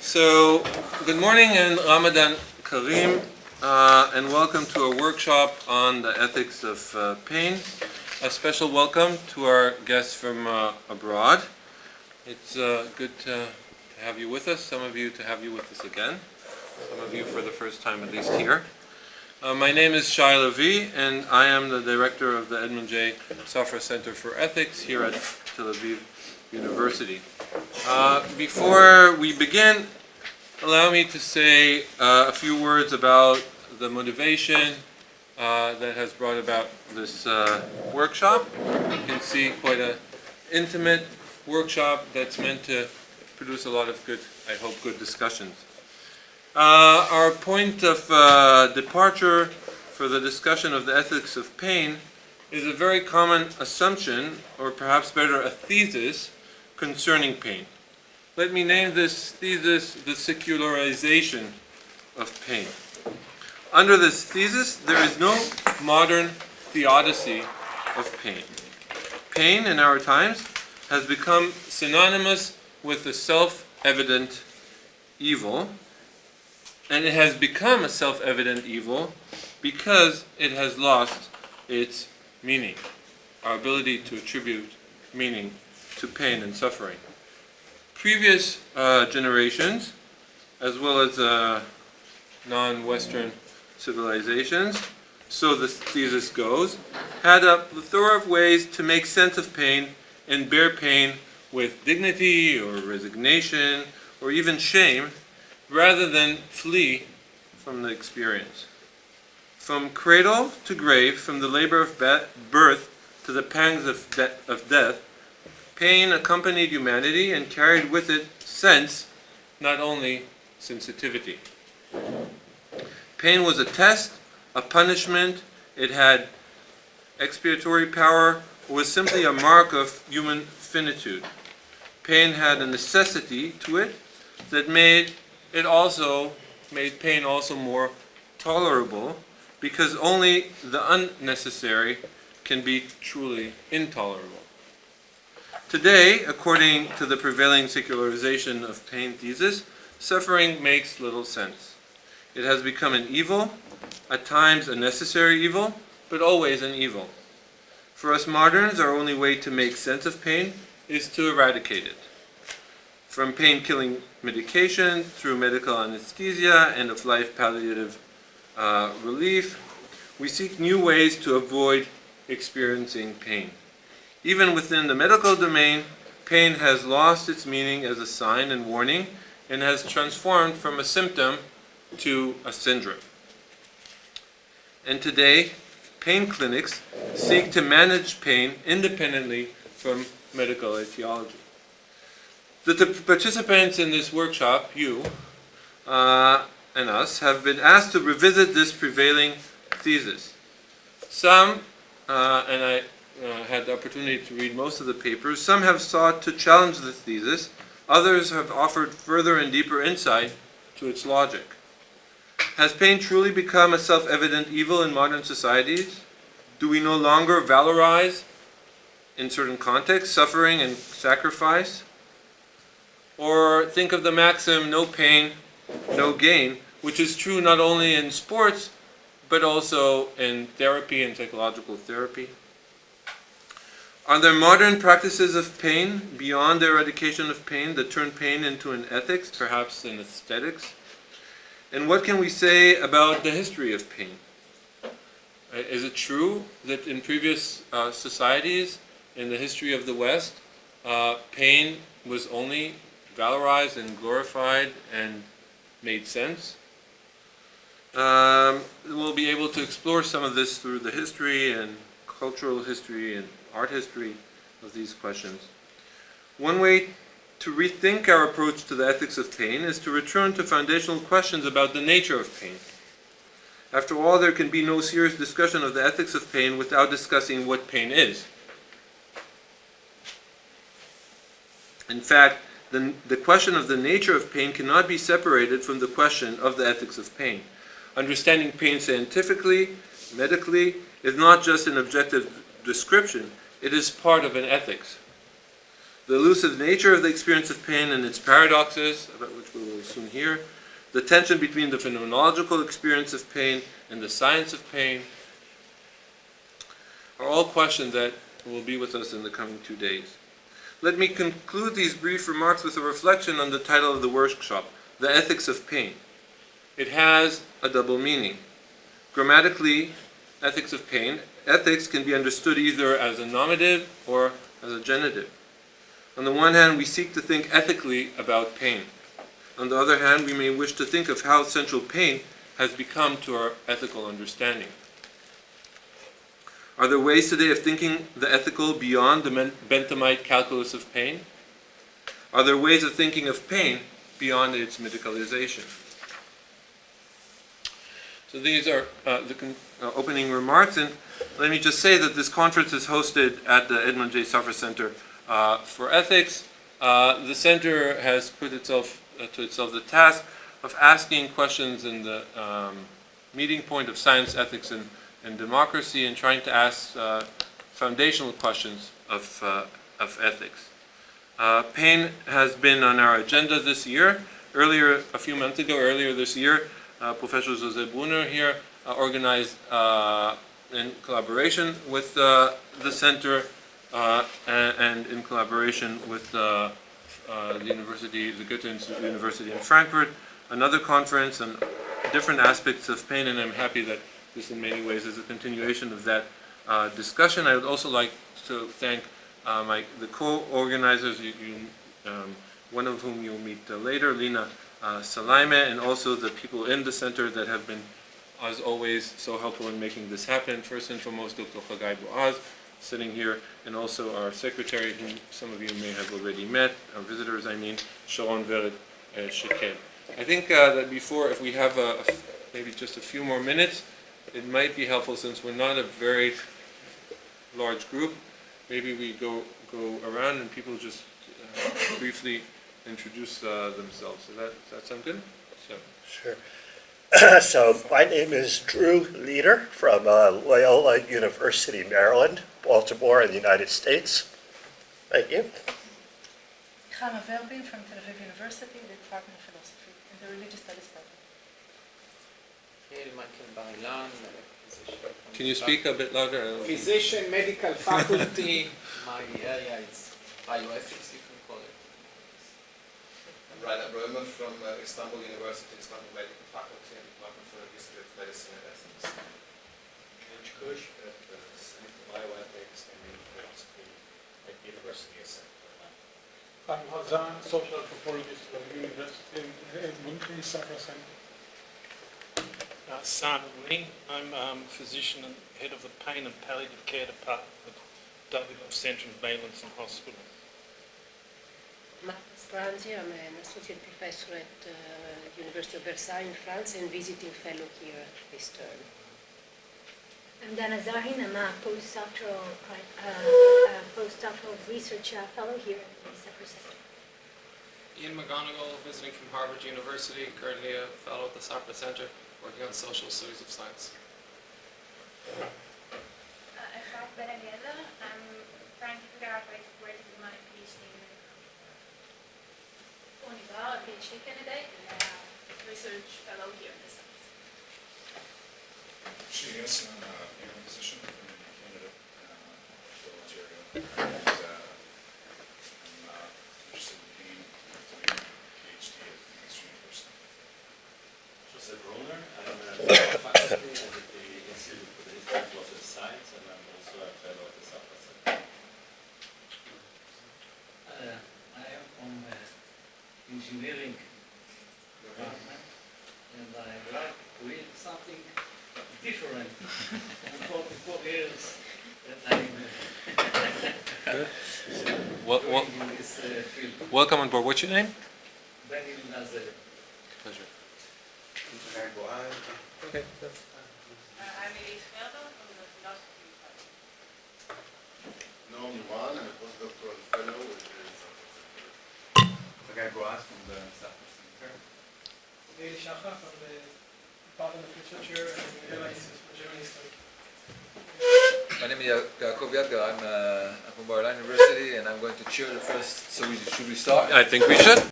So, good morning and Ramadan Kareem, and welcome to a workshop on the ethics of pain. A special welcome to our guests from abroad. It's good to have you with us, some of you to have you with us again, some of you for the first time at least here. My name is Shai, Lavi, and I am the director of the Edmond Safra Center for Ethics here at Tel Aviv University. Before we begin, allow me to say a few words about the motivation that has brought about this workshop. You can see quite an intimate workshop that's meant to produce a lot of good, I hope, good discussions. Our point of departure for the discussion of the ethics of pain is a very common assumption, or perhaps better, a thesis concerning pain. Let me name this thesis the secularization of pain. Under this thesis, there is no modern theodicy of pain. Pain in our times has become synonymous with the self-evident evil, and it has become a self-evident evil because it has lost its meaning, our ability to attribute meaning to pain and suffering. Previous generations, as well as non-Western civilizations, so the thesis goes, had a plethora of ways to make sense of pain and bear pain with dignity or resignation or even shame, rather than flee from the experience. From cradle to grave, from the labor of birth to the pangs of death, pain accompanied humanity and carried with it sense, not only sensitivity. Pain was a test, a punishment. It had expiatory power, was simply a mark of human finitude. Pain had a necessity to it that made pain also more tolerable, because only the unnecessary can be truly intolerable. Today, according to the prevailing secularization of pain thesis, suffering makes little sense. It has become an evil, at times a necessary evil, but always an evil. For us moderns, our only way to make sense of pain is to eradicate it. From pain-killing medication, through medical anesthesia, end-of-life palliative relief, we seek new ways to avoid experiencing pain. Even within the medical domain, pain has lost its meaning as a sign and warning and has transformed from a symptom to a syndrome. And today, pain clinics seek to manage pain independently from medical etiology. The participants in this workshop, you and us, have been asked to revisit this prevailing thesis. Some, and I had the opportunity to read most of the papers, some have sought to challenge this thesis, others have offered further and deeper insight to its logic. Has pain truly become a self-evident evil in modern societies? Do we no longer valorize, in certain contexts, suffering and sacrifice? Or think of the maxim, no pain, no gain, which is true not only in sports, but also in therapy and psychological therapy? Are there modern practices of pain, beyond the eradication of pain, that turn pain into an ethics, perhaps an aesthetics? And what can we say about the history of pain? Is it true that in previous societies, in the history of the West, pain was only valorized and glorified and made sense? We'll be able to explore some of this through the history and cultural history and art history of these questions. One way to rethink our approach to the ethics of pain is to return to foundational questions about the nature of pain. After all, there can be no serious discussion of the ethics of pain without discussing what pain is. In fact, the question of the nature of pain cannot be separated from the question of the ethics of pain. Understanding pain scientifically, medically, is not just an objective description, it is part of an ethics. The elusive nature of the experience of pain and its paradoxes, about which we will will soon hear. The tension between the phenomenological experience of pain and the science of pain are all questions that will be with us in the coming 2 days. Let me conclude these brief remarks with a reflection on the title of the workshop, The Ethics of Pain. It has a double meaning. Grammatically, ethics of pain, ethics can be understood either as a nominative or as a genitive. On the one hand, we seek to think ethically about pain. On the other hand, we may wish to think of how central pain has become to our ethical understanding. Are there ways today of thinking the ethical beyond the Benthamite calculus of pain? Are there ways of thinking of pain beyond its medicalization? So these are the opening remarks, and let me just say that this conference is hosted at the Edmond J. Safra Center for Ethics. The center has put itself to itself the task of asking questions in the meeting point of science, ethics, and democracy, and trying to ask foundational questions of ethics. Pain has been on our agenda this year. Earlier this year, Professor José Brunner here organized in collaboration with the center and in collaboration with the university, the Goethe Institute University in Frankfurt, another conference on different aspects of pain, and I'm happy that this in many ways is a continuation of that discussion. I would also like to thank the co-organizers, one of whom you'll meet later, Lina Salaime, and also the people in the center that have been, as always, so helpful in making this happen. First and foremost, Dr. Chagai Boaz, sitting here, and also our secretary, whom some of you may have already met, our visitors, Sharon Vered Shekel. I think that before, if we have maybe just a few more minutes, it might be helpful, since we're not a very large group, maybe we go around and people just briefly introduce themselves. So does that sound good? Sure. So my name is Drew Leader from Loyola University, Maryland, Baltimore in the United States. Thank you. Chana Verbin from Tel Aviv University, the Department of Philosophy and the Religious Studies Program. Can you speak a bit louder? Physician, medical faculty. My area is bioethics, you can call it. I'm Rainer Römer from Istanbul University, Istanbul Medical Faculty and Department for the History of Medicine and Ethics. George Kush at the Center for Bioethics and Philosophy at the University of St. I'm Hazan, social anthropologist from the University in Edmond, Safra Center. San Wing. I'm a physician and head of the Pain and Palliative Care Department at Davidoff Center in Baylanson Hospital. Marta Spranzi, I'm an associate professor at the University of Versailles in France and visiting fellow here this term. I'm Dana Zahin. I'm a postdoctoral research fellow here at the Safra Center. Ian McGonigal, visiting from Harvard University, currently a fellow at the Safra Center, working on social studies of science. Efrat Benediela. I'm trying to figure out where to do my PhD in Univar, a PhD candidate, and a research fellow here in the States. Shai, yes, I'm a female physician from Canada, Ontario, and I'm interested in pain, doing a PhD at Mixed University. José Brunner, I'm a faculty at the Institute for the History and Philosophy of Science, and I'm also a fellow at the Safra Center. I am from engineering department, and I like to read something different. I'm 44 years that I'm in this field. Welcome on board. What's your name? Benil Nazer. Pleasure. Okay. I'm Elise Velder from the Philosophy Department. Noam Yuan, I'm a postdoctoral fellow with the guy Boaz from the Safra Center. Gail Shachar from the Department of Literature and German History. My name is Yaakov Yadgar. I'm from Bar-Ilan University, and I'm going to chair the first. So should we start? I think we should.